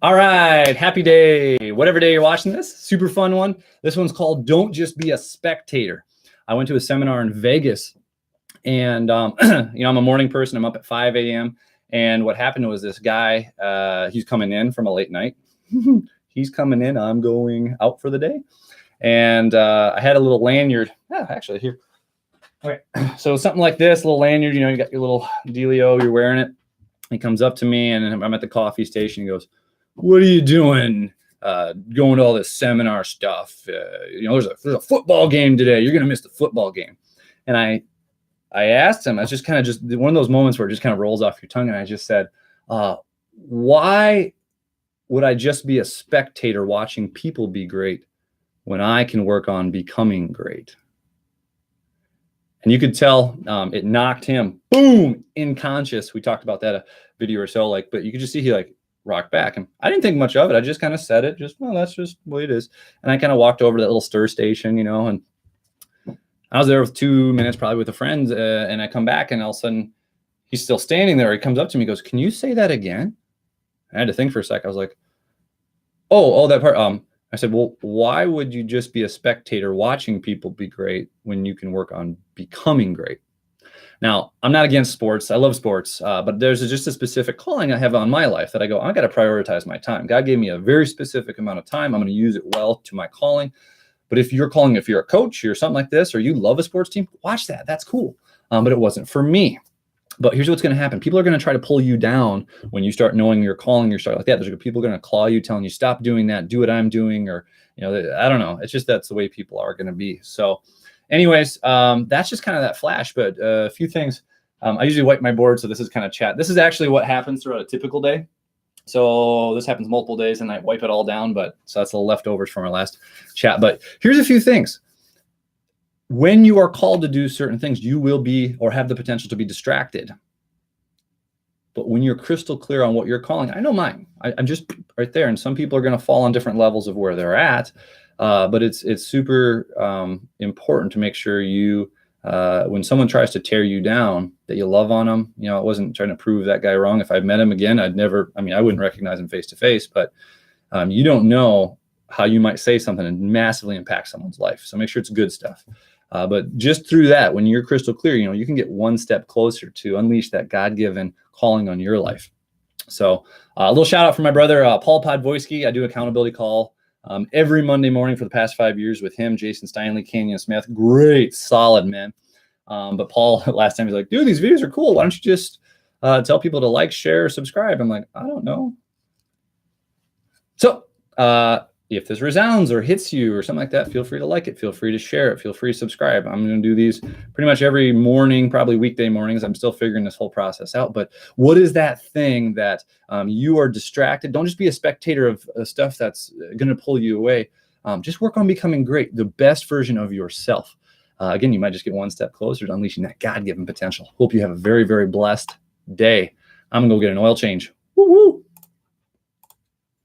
All right, happy day. Whatever day you're watching this, super fun one. This one's called Don't Just Be a Spectator. I went to a seminar in Vegas, and I'm a morning person. I'm up at 5 a.m. And what happened was this guy, he's coming in from a late night. He's coming in. I'm going out for the day. And I had a little lanyard. Actually, here. Okay, so something like this, little lanyard. You got your little dealio. You're wearing it. He comes up to me, and I'm at the coffee station. He goes, "What are you doing? Going to all this seminar stuff? There's a football game today. You're gonna miss the football game." And I asked him. It's just kind of just one of those moments where it just kind of rolls off your tongue. And I just said, "Why would I just be a spectator watching people be great when I can work on becoming great?" And you could tell it knocked him boom unconscious. We talked about that a video or so, but you could just see he rocked back. And I didn't think much of it. I just kind of said it, that's just the way it is. And I kind of walked over to that little stir station, and I was there with 2 minutes, probably with a friend. And I come back, and all of a sudden he's still standing there. He comes up to me, goes, "Can you say that again?" I had to think for a sec. I was like, oh, that part. I said, "Well, why would you just be a spectator watching people be great when you can work on becoming great?" Now, I'm not against sports. I love sports, but there's just a specific calling I have on my life that I go, I got to prioritize my time. God gave me a very specific amount of time. I'm going to use it well to my calling. But if you're a coach or something like this, or you love a sports team, watch that. That's cool. But it wasn't for me. But here's what's going to happen. People are going to try to pull you down when you start knowing your calling, your start like that. There's people going to claw you, telling you, stop doing that, do what I'm doing. Or, I don't know. It's just, that's the way people are going to be. So anyways, that's just kind of that flash, but a few things. I usually wipe my board. So this is kind of chat. This is actually what happens throughout a typical day. So this happens multiple days and I wipe it all down, so that's the leftovers from our last chat. But here's a few things. When you are called to do certain things, you will be, or have the potential to be, distracted. But when you're crystal clear on what you're calling, I know mine, I'm just right there. And some people are going to fall on different levels of where they're at. But it's super important to make sure you, when someone tries to tear you down, that you love on them. I wasn't trying to prove that guy wrong. If I met him again, I wouldn't recognize him face to face, but you don't know how you might say something and massively impact someone's life. So make sure it's good stuff. But just through that, when you're crystal clear, you can get one step closer to unleash that God-given calling on your life. So a little shout out for my brother, Paul Podvoisky. I do accountability call every Monday morning for the past 5 years with him, Jason Steinley, Kenyon Smith. Great, solid man. But Paul, last time, he's like, "Dude, these videos are cool. Why don't you just tell people to like, share, subscribe?" I'm like, I don't know. So if this resounds or hits you or something like that, feel free to like it. Feel free to share it. Feel free to subscribe. I'm going to do these pretty much every morning, probably weekday mornings. I'm still figuring this whole process out. But what is that thing that you are distracted? Don't just be a spectator of stuff that's going to pull you away. Just work on becoming great, the best version of yourself. Again, you might just get one step closer to unleashing that God-given potential. Hope you have a very, very blessed day. I'm going to go get an oil change. Woo-woo.